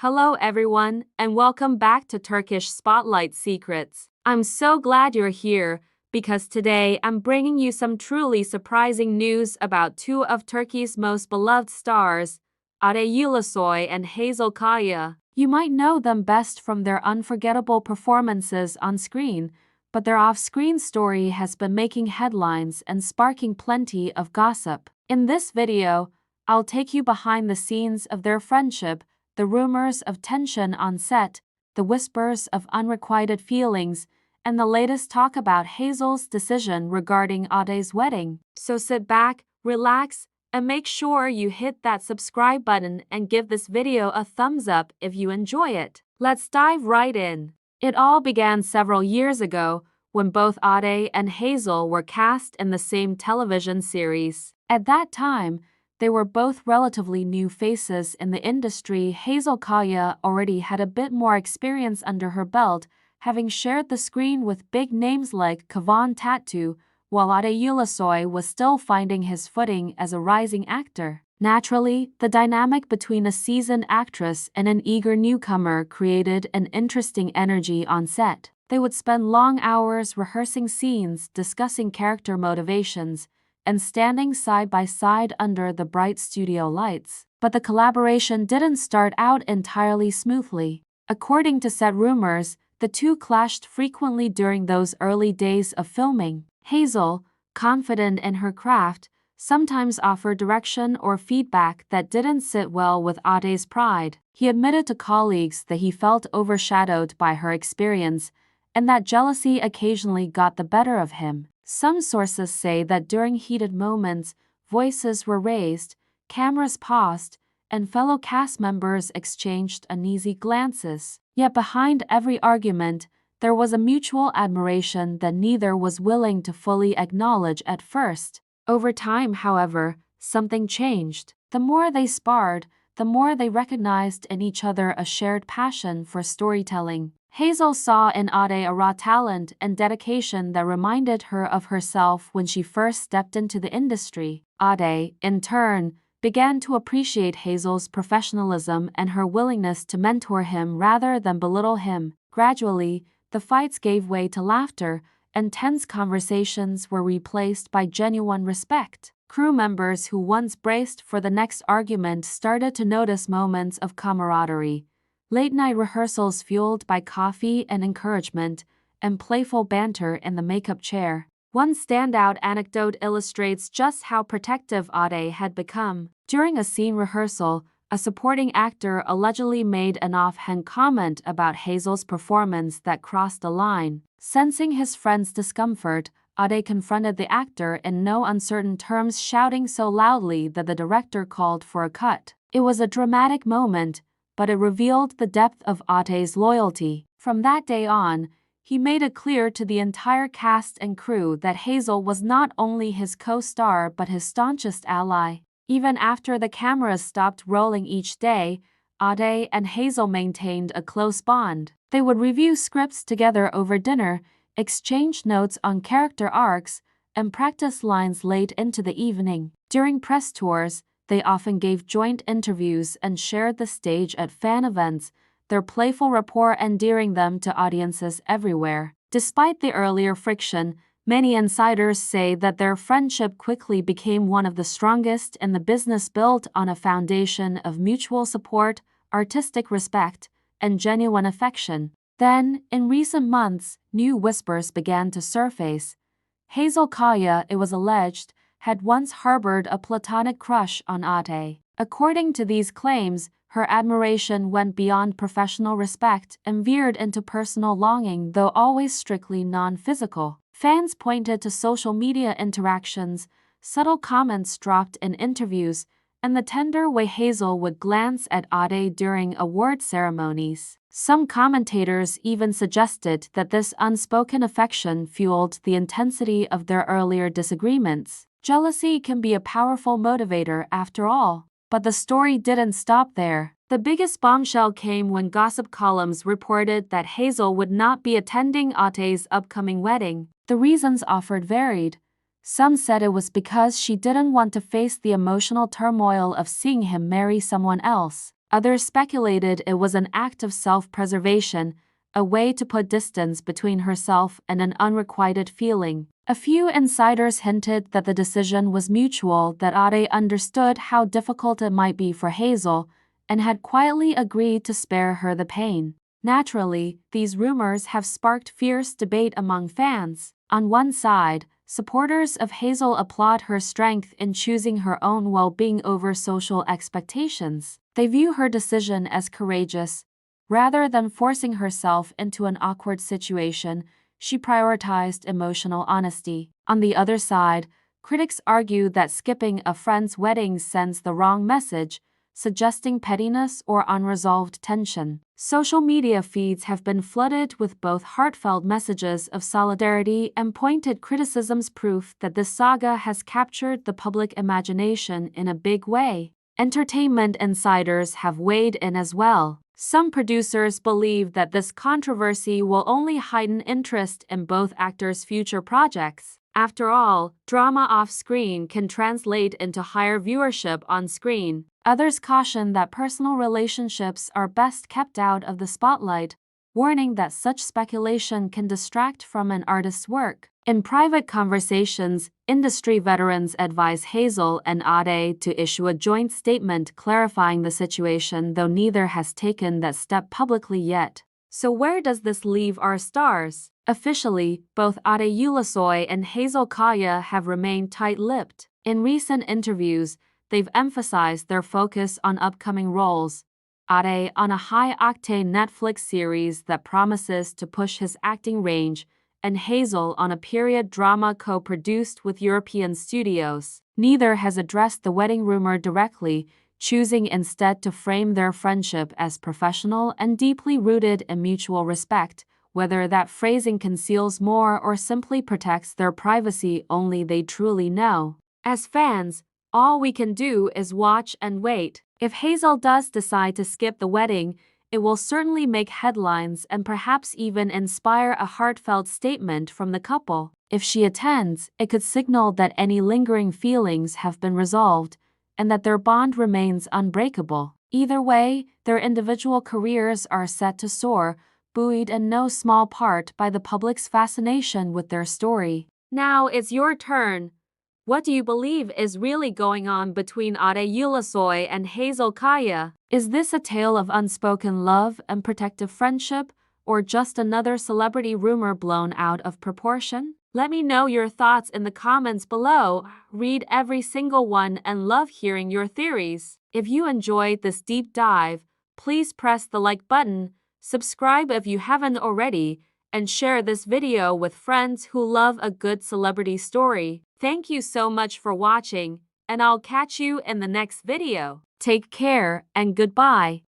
Hello everyone, and welcome back to Turkish Spotlight Secrets. I'm so glad you're here, because today I'm bringing you some truly surprising news about two of Turkey's most beloved stars, Ade Ulusoy and Hazel Kaya. You might know them best from their unforgettable performances on screen, but their off-screen story has been making headlines and sparking plenty of gossip. In this video, I'll take you behind the scenes of their friendship, the rumors of tension on set, the whispers of unrequited feelings, and the latest talk about Hazel's decision regarding Ade's wedding. So sit back, relax, and make sure you hit that subscribe button and give this video a thumbs up if you enjoy it. Let's dive right in. It all began several years ago when both Ade and Hazel were cast in the same television series. At that time, they were both relatively new faces in the industry. Hazel Kaya already had a bit more experience under her belt, having shared the screen with big names like Kıvanç Tatlıtuğ, while Ade Ulusoy was still finding his footing as a rising actor. Naturally, the dynamic between a seasoned actress and an eager newcomer created an interesting energy on set. They would spend long hours rehearsing scenes, discussing character motivations, and standing side by side under the bright studio lights. But the collaboration didn't start out entirely smoothly. According to set rumors, the two clashed frequently during those early days of filming. Hazel, confident in her craft, sometimes offered direction or feedback that didn't sit well with Ade's pride. He admitted to colleagues that he felt overshadowed by her experience, and that jealousy occasionally got the better of him. Some sources say that during heated moments, voices were raised, cameras paused, and fellow cast members exchanged uneasy glances. Yet behind every argument, there was a mutual admiration that neither was willing to fully acknowledge at first. Over time, however, something changed. The more they sparred, the more they recognized in each other a shared passion for storytelling. Hazel saw in Ade a raw talent and dedication that reminded her of herself when she first stepped into the industry. Ade, in turn, began to appreciate Hazel's professionalism and her willingness to mentor him rather than belittle him. Gradually, the fights gave way to laughter, and tense conversations were replaced by genuine respect. Crew members who once braced for the next argument started to notice moments of camaraderie. Late-night rehearsals fueled by coffee and encouragement, and playful banter in the makeup chair. One standout anecdote illustrates just how protective Ade had become. During a scene rehearsal, a supporting actor allegedly made an offhand comment about Hazel's performance that crossed the line. Sensing his friend's discomfort, Ade confronted the actor in no uncertain terms, shouting so loudly that the director called for a cut. It was a dramatic moment, but it revealed the depth of Ade's loyalty. From that day on, he made it clear to the entire cast and crew that Hazel was not only his co-star but his staunchest ally. Even after the cameras stopped rolling each day, Ade and Hazel maintained a close bond. They would review scripts together over dinner, exchange notes on character arcs, and practice lines late into the evening. During press tours, they often gave joint interviews and shared the stage at fan events, their playful rapport endearing them to audiences everywhere. Despite the earlier friction, many insiders say that their friendship quickly became one of the strongest in the business, built on a foundation of mutual support, artistic respect, and genuine affection. Then, in recent months, new whispers began to surface. Hazel Kaya, it was alleged, had once harbored a platonic crush on Ade. According to these claims, her admiration went beyond professional respect and veered into personal longing, though always strictly non-physical. Fans pointed to social media interactions, subtle comments dropped in interviews, and the tender way Hazel would glance at Ade during award ceremonies. Some commentators even suggested that this unspoken affection fueled the intensity of their earlier disagreements. Jealousy can be a powerful motivator after all. But the story didn't stop there. The biggest bombshell came when gossip columns reported that Hazel would not be attending Ade's upcoming wedding. The reasons offered varied. Some said it was because she didn't want to face the emotional turmoil of seeing him marry someone else. Others speculated it was an act of self-preservation, a way to put distance between herself and an unrequited feeling. A few insiders hinted that the decision was mutual, that Ade understood how difficult it might be for Hazel and had quietly agreed to spare her the pain. Naturally, these rumors have sparked fierce debate among fans. On one side, supporters of Hazel applaud her strength in choosing her own well-being over social expectations. They view her decision as courageous. Rather than forcing herself into an awkward situation, she prioritized emotional honesty. On the other side, critics argue that skipping a friend's wedding sends the wrong message, suggesting pettiness or unresolved tension. Social media feeds have been flooded with both heartfelt messages of solidarity and pointed criticisms, proof that this saga has captured the public imagination in a big way. Entertainment insiders have weighed in as well. Some producers believe that this controversy will only heighten interest in both actors' future projects. After all, drama off-screen can translate into higher viewership on screen. Others caution that personal relationships are best kept out of the spotlight, warning that such speculation can distract from an artist's work. In private conversations, industry veterans advise Hazel and Ade to issue a joint statement clarifying the situation, though neither has taken that step publicly yet. So where does this leave our stars? Officially, both Ade Ulusoy and Hazel Kaya have remained tight-lipped. In recent interviews, they've emphasized their focus on upcoming roles. Ade on a high-octane Netflix series that promises to push his acting range, and Hazel on a period drama co-produced with European studios. Neither has addressed the wedding rumor directly, choosing instead to frame their friendship as professional and deeply rooted in mutual respect. Whether that phrasing conceals more or simply protects their privacy, only they truly know. As fans, all we can do is watch and wait. If Hazel does decide to skip the wedding, it will certainly make headlines and perhaps even inspire a heartfelt statement from the couple. If she attends, it could signal that any lingering feelings have been resolved and that their bond remains unbreakable. Either way, their individual careers are set to soar, buoyed in no small part by the public's fascination with their story. Now it's your turn. What do you believe is really going on between Ade Ulusoy and Hazel Kaya? Is this a tale of unspoken love and protective friendship, or just another celebrity rumor blown out of proportion? Let me know your thoughts in the comments below. Read every single one and love hearing your theories. If you enjoyed this deep dive, please press the like button, subscribe if you haven't already, and share this video with friends who love a good celebrity story. Thank you so much for watching, and I'll catch you in the next video. Take care and goodbye.